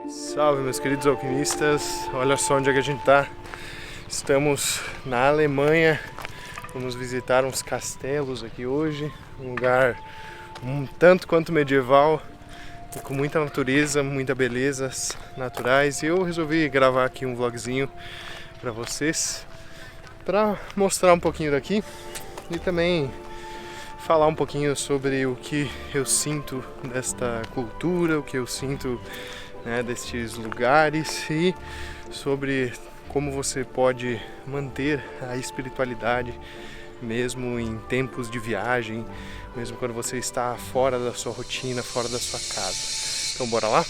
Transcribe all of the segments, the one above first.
Salve, meus queridos alquimistas, olha só onde é que a gente tá. Estamos na Alemanha, vamos visitar uns castelos aqui hoje, um lugar um tanto quanto medieval e com muita natureza, muita belezas naturais. E eu resolvi gravar aqui um vlogzinho para vocês, para mostrar um pouquinho daqui e também falar um pouquinho sobre o que eu sinto desta cultura, o que eu sinto, né, destes lugares e sobre como você pode manter a espiritualidade mesmo em tempos de viagem, mesmo quando você está fora da sua rotina, fora da sua casa. Então bora lá?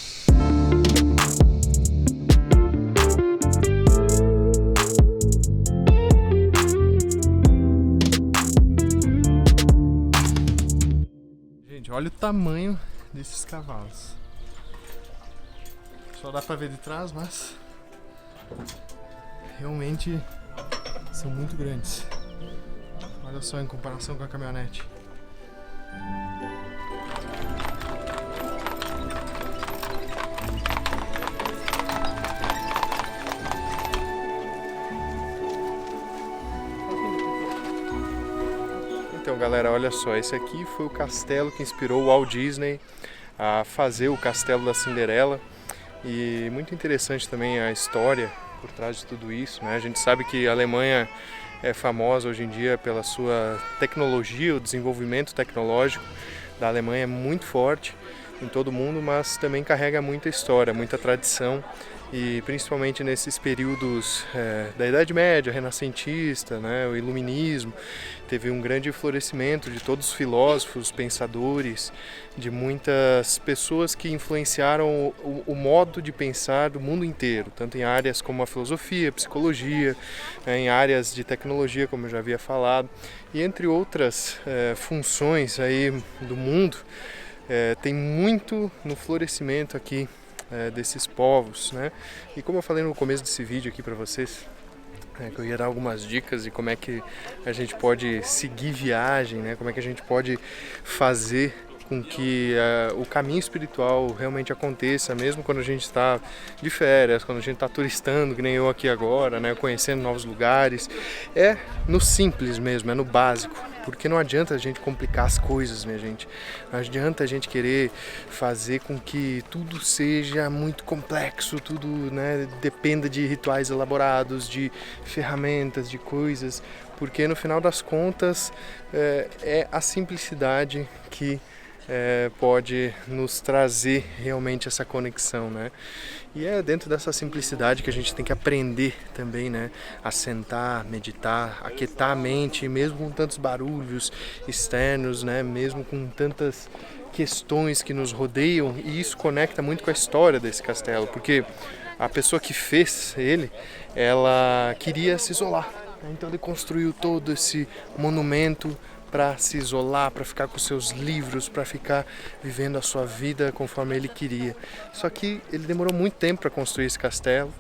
Gente, olha o tamanho desses cavalos. Só dá pra ver de trás, mas realmente são muito grandes. Olha só em comparação com a caminhonete. Então, galera, olha só, esse aqui foi o castelo que inspirou o Walt Disney a fazer o Castelo da Cinderela. E muito interessante também a história por trás de tudo isso, né? A gente sabe que a Alemanha é famosa hoje em dia pela sua tecnologia, o desenvolvimento tecnológico da Alemanha é muito forte em todo o mundo, mas também carrega muita história, muita tradição. E principalmente nesses períodos da Idade Média, renascentista, né, o Iluminismo, teve um grande florescimento de todos os filósofos, pensadores, de muitas pessoas que influenciaram o modo de pensar do mundo inteiro, tanto em áreas como a filosofia, a psicologia, em áreas de tecnologia, como eu já havia falado, e entre outras funções aí do mundo, tem muito no florescimento aqui desses povos, né? E como eu falei no começo desse vídeo aqui para vocês, que eu ia dar algumas dicas de como é que a gente pode seguir viagem, né? Como é que a gente pode fazer com que o caminho espiritual realmente aconteça, mesmo quando a gente está de férias, quando a gente está turistando, que nem eu aqui agora, né? Conhecendo novos lugares. É no simples mesmo, é no básico. Porque não adianta a gente complicar as coisas, minha gente. Não adianta a gente querer fazer com que tudo seja muito complexo, tudo, né, dependa de rituais elaborados, de ferramentas, de coisas. Porque no final das contas é a simplicidade que pode nos trazer realmente essa conexão, né? E é dentro dessa simplicidade que a gente tem que aprender também, né? A sentar, meditar, aquietar a mente, mesmo com tantos barulhos externos, né? Mesmo com tantas questões que nos rodeiam, e isso conecta muito com a história desse castelo, porque a pessoa que fez ele, ela queria se isolar, né? Então ele construiu todo esse monumento para se isolar, para ficar com seus livros, para ficar vivendo a sua vida conforme ele queria. Só que ele demorou muito tempo para construir esse castelo.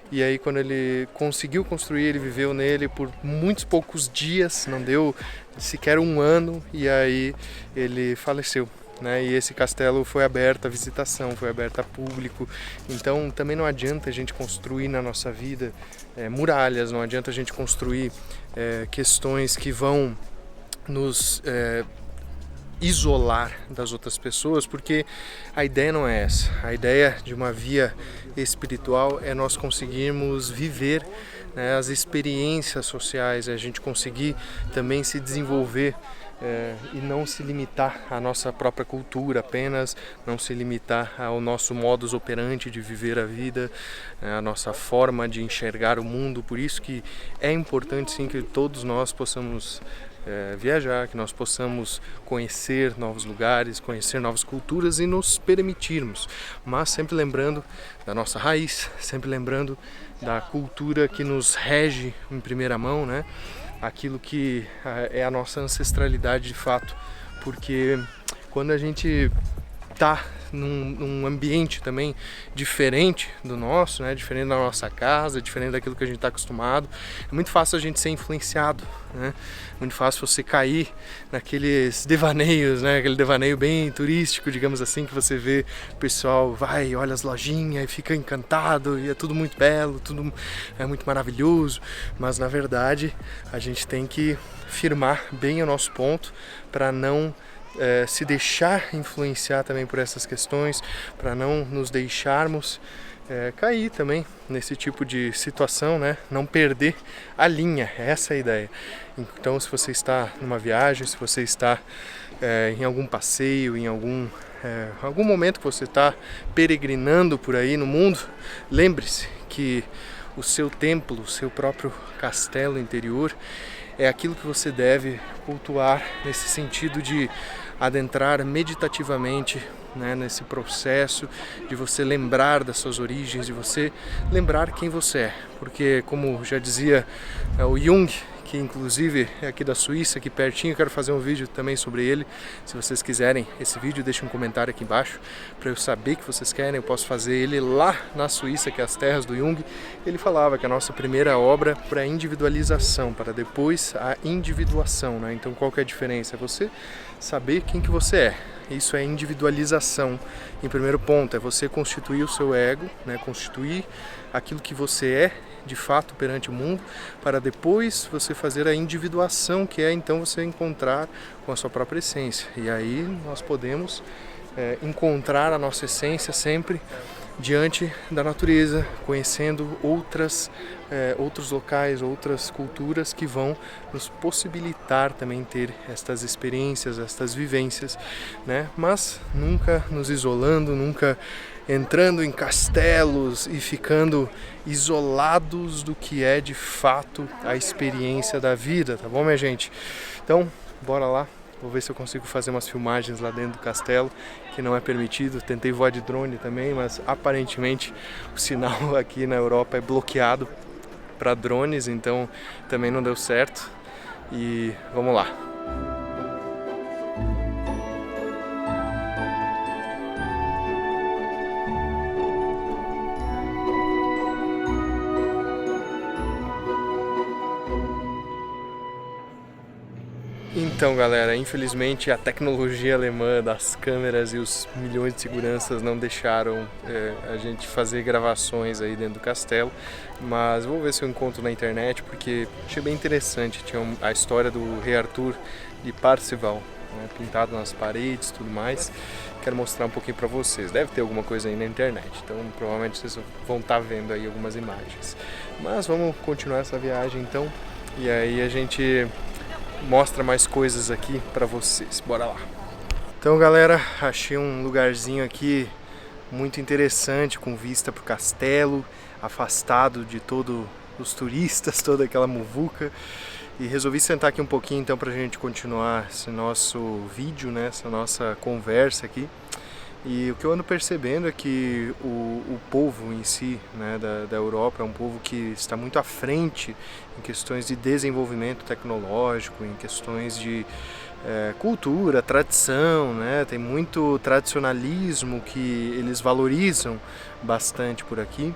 E aí quando ele conseguiu construir, ele viveu nele por muitos poucos dias, não deu sequer um ano, e aí ele faleceu, né? E esse castelo foi aberto à visitação, foi aberto a público. Então também não adianta a gente construir na nossa vida muralhas, não adianta a gente construir questões que vão nos isolar das outras pessoas, porque a ideia não é essa. A ideia de uma via espiritual é nós conseguirmos viver, né, as experiências sociais, a gente conseguir também se desenvolver e não se limitar à nossa própria cultura apenas, não se limitar ao nosso modus operandi de viver a vida, a nossa forma de enxergar o mundo. Por isso que é importante sim que todos nós possamos viajar, que nós possamos conhecer novos lugares, conhecer novas culturas e nos permitirmos, mas sempre lembrando da nossa raiz, sempre lembrando da cultura que nos rege em primeira mão, né? Aquilo que é a nossa ancestralidade de fato, porque quando a gente tá num ambiente também diferente do nosso, né? Diferente da nossa casa, diferente daquilo que a gente está acostumado. É muito fácil a gente ser influenciado, né? Muito fácil você cair naqueles devaneios, né? Aquele devaneio bem turístico, digamos assim, que você vê o pessoal vai, olha as lojinhas e fica encantado e é tudo muito belo, tudo é muito maravilhoso, mas na verdade a gente tem que firmar bem o nosso ponto para não se deixar influenciar também por essas questões, para não nos deixarmos cair também nesse tipo de situação, né? Não perder a linha, essa é a ideia. Então, se você está numa viagem, se você está em algum passeio, em algum momento que você está peregrinando por aí no mundo, lembre-se que o seu templo, o seu próprio castelo interior é aquilo que você deve cultuar nesse sentido de adentrar meditativamente, né, nesse processo de você lembrar das suas origens, de você lembrar quem você é. Porque, como já dizia o Jung, que inclusive é aqui da Suíça, aqui pertinho, eu quero fazer um vídeo também sobre ele. Se vocês quiserem esse vídeo, deixem um comentário aqui embaixo para eu saber que vocês querem. Eu posso fazer ele lá na Suíça, que é as terras do Jung. Ele falava que a nossa primeira obra para a individualização, para depois a individuação, né? Então qual que é a diferença? É você saber quem que você é. Isso é individualização. Em primeiro ponto, é você constituir o seu ego, né? Constituir aquilo que você é de fato perante o mundo, para depois você fazer a individuação, que é então você encontrar com a sua própria essência. E aí nós podemos encontrar a nossa essência sempre diante da natureza, conhecendo outros locais, outras culturas que vão nos possibilitar também ter estas experiências, estas vivências, né? Mas nunca nos isolando, nunca entrando em castelos e ficando isolados do que é de fato a experiência da vida, tá bom, minha gente? Então, bora lá. Vou ver se eu consigo fazer umas filmagens lá dentro do castelo, que não é permitido. Tentei voar de drone também, mas aparentemente o sinal aqui na Europa é bloqueado para drones, então também não deu certo. E vamos lá. Então, galera, infelizmente a tecnologia alemã das câmeras e os milhões de seguranças não deixaram a gente fazer gravações aí dentro do castelo, mas vou ver se eu encontro na internet, porque achei bem interessante. Tinha a história do rei Arthur de Parzival, né, pintado nas paredes e tudo mais. Quero mostrar um pouquinho para vocês. Deve ter alguma coisa aí na internet, então provavelmente vocês vão estar vendo aí algumas imagens. Mas vamos continuar essa viagem então, e aí a gente mostra mais coisas aqui para vocês. Bora lá. Então, galera, achei um lugarzinho aqui muito interessante, com vista para o castelo, afastado de todos os turistas, toda aquela muvuca. E resolvi sentar aqui um pouquinho então para a gente continuar esse nosso vídeo, né, essa nossa conversa aqui. E o que eu ando percebendo é que o povo em si, né, da Europa é um povo que está muito à frente em questões de desenvolvimento tecnológico, em questões de cultura, tradição, né? Tem muito tradicionalismo que eles valorizam bastante por aqui,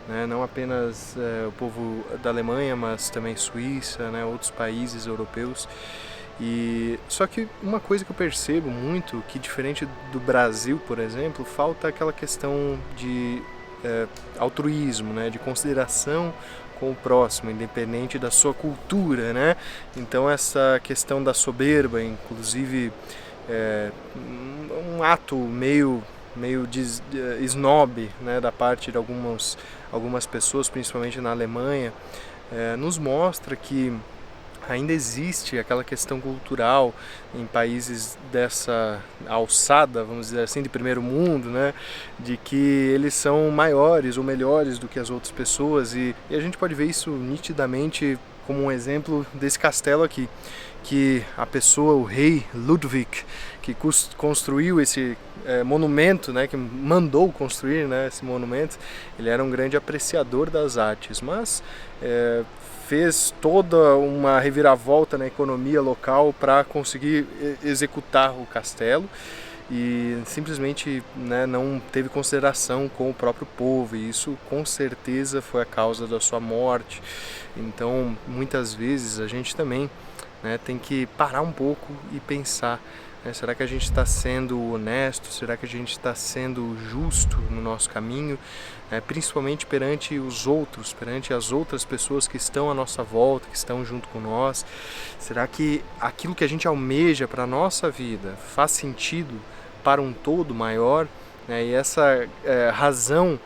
né? Não apenas o povo da Alemanha, mas também Suíça, né, outros países europeus. E só que uma coisa que eu percebo muito, que diferente do Brasil, por exemplo, falta aquela questão de altruísmo, né, de consideração com o próximo, independente da sua cultura, né? Então essa questão da soberba, inclusive um ato meio snob, né, da parte de algumas pessoas, principalmente na Alemanha, nos mostra que ainda existe aquela questão cultural em países dessa alçada, vamos dizer assim, de primeiro mundo, né? De que eles são maiores ou melhores do que as outras pessoas, e a gente pode ver isso nitidamente como um exemplo desse castelo aqui, que a pessoa, o rei Ludwig, que construiu esse monumento, né, que mandou construir, né, esse monumento, ele era um grande apreciador das artes, mas fez toda uma reviravolta na economia local para conseguir executar o castelo. e simplesmente, né, não teve consideração com o próprio povo, e isso com certeza foi a causa da sua morte. Então muitas vezes a gente também, né, tem que parar um pouco e pensar, né, será que a gente está sendo honesto? Será que a gente está sendo justo no nosso caminho? Principalmente perante os outros, perante as outras pessoas que estão à nossa volta, que estão junto com nós. Será que aquilo que a gente almeja para a nossa vida faz sentido para um todo maior? E essa razão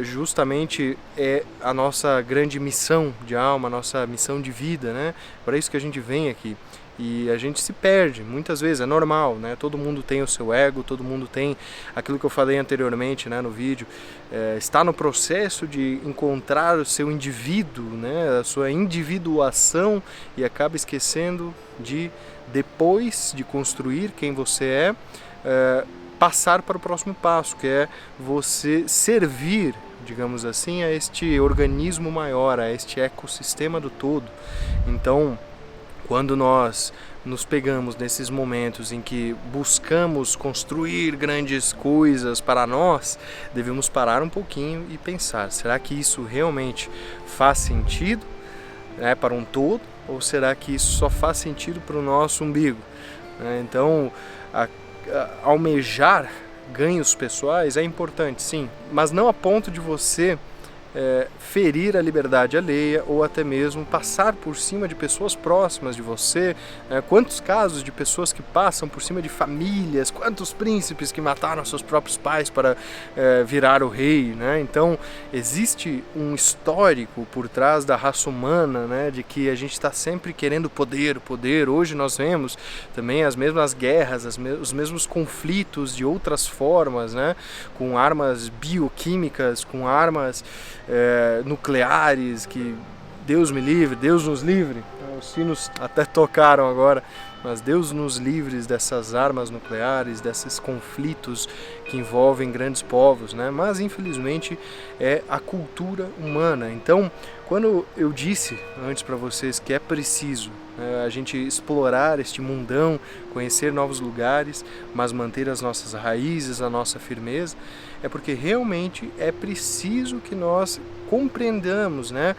justamente é a nossa grande missão de alma, a nossa missão de vida, né? Para isso que a gente vem aqui. E a gente se perde, muitas vezes, é normal, né? Todo mundo tem o seu ego, todo mundo tem aquilo que eu falei anteriormente, né, no vídeo, está no processo de encontrar o seu indivíduo, né, a sua individuação, e acaba esquecendo de, depois de construir quem você passar para o próximo passo, que é você servir, digamos assim, a este organismo maior, a este ecossistema do todo. Então, quando nós nos pegamos nesses momentos em que buscamos construir grandes coisas para nós, devemos parar um pouquinho e pensar, será que isso realmente faz sentido, né, para um todo, ou será que isso só faz sentido para o nosso umbigo? Então, almejar ganhos pessoais é importante, sim, mas não a ponto de você ferir a liberdade alheia ou até mesmo passar por cima de pessoas próximas de você. Quantos casos de pessoas que passam por cima de famílias, quantos príncipes que mataram seus próprios pais para virar o rei, né? Então existe um histórico por trás da raça humana, né, de que a gente está sempre querendo poder. Hoje nós vemos também as mesmas guerras, os mesmos conflitos de outras formas, né, com armas bioquímicas, com armas nucleares, que Deus me livre, Deus nos livre. Os sinos até tocaram agora, mas Deus nos livre dessas armas nucleares, desses conflitos que envolvem grandes povos, né? Mas infelizmente é a cultura humana. Então, quando eu disse antes para vocês que é preciso a gente explorar este mundão, conhecer novos lugares, mas manter as nossas raízes, a nossa firmeza, é porque realmente é preciso que nós compreendamos, né,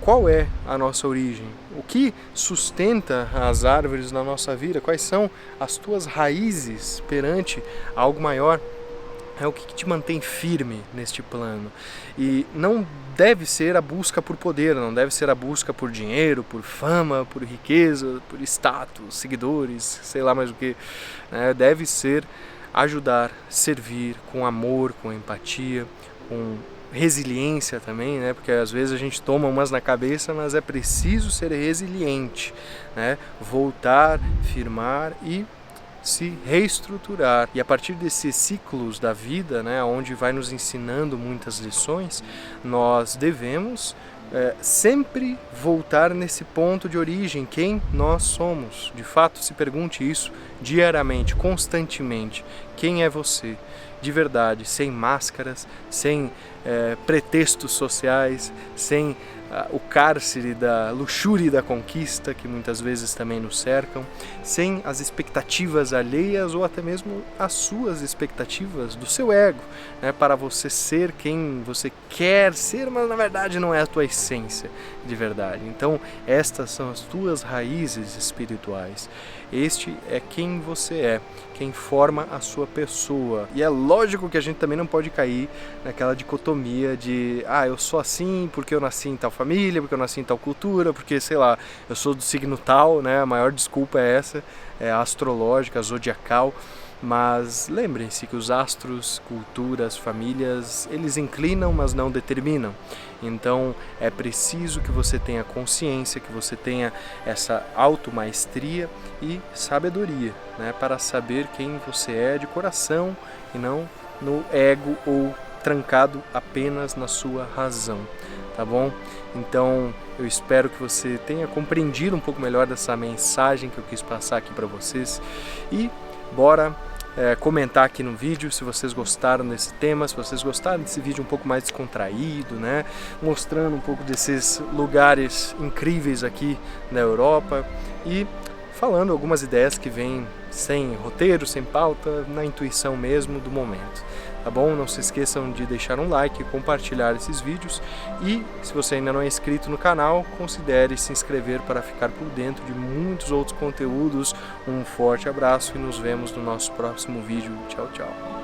qual é a nossa origem, o que sustenta as árvores na nossa vida, quais são as tuas raízes perante algo maior. É o que te mantém firme neste plano. E não deve ser a busca por poder, não deve ser a busca por dinheiro, por fama, por riqueza, por status, seguidores, sei lá mais o que. Deve ser ajudar, servir com amor, com empatia, com resiliência também, né? Porque às vezes a gente toma umas na cabeça, mas é preciso ser resiliente, né? Voltar, firmar e se reestruturar. E a partir desses ciclos da vida, né, onde vai nos ensinando muitas lições, nós devemos sempre voltar nesse ponto de origem, quem nós somos. De fato, se pergunte isso diariamente, constantemente. Quem é você? De verdade, sem máscaras, sem pretextos sociais, sem o cárcere da luxúria e da conquista que muitas vezes também nos cercam, sem as expectativas alheias ou até mesmo as suas expectativas do seu ego, né, para você ser quem você quer ser, mas na verdade não é a tua essência de verdade. Então estas são as tuas raízes espirituais. Este é quem você é, quem forma a sua pessoa. E é lógico que a gente também não pode cair naquela dicotomia de eu sou assim porque eu nasci em tal família, porque eu nasci em tal cultura, porque, sei lá, eu sou do signo tal, né? A maior desculpa é essa, é a astrológica, a zodiacal. Mas lembrem-se que os astros, culturas, famílias, eles inclinam, mas não determinam. Então é preciso que você tenha consciência, que você tenha essa automaestria e sabedoria, né, para saber quem você é de coração e não no ego ou trancado apenas na sua razão, tá bom? Então eu espero que você tenha compreendido um pouco melhor dessa mensagem que eu quis passar aqui para vocês e bora comentar aqui no vídeo se vocês gostaram desse tema, se vocês gostaram desse vídeo um pouco mais descontraído, né, mostrando um pouco desses lugares incríveis aqui na Europa, e falando algumas ideias que vêm sem roteiro, sem pauta, na intuição mesmo do momento. Tá bom? Não se esqueçam de deixar um like e compartilhar esses vídeos, e se você ainda não é inscrito no canal, considere se inscrever para ficar por dentro de muitos outros conteúdos. Um forte abraço e nos vemos no nosso próximo vídeo. Tchau, tchau!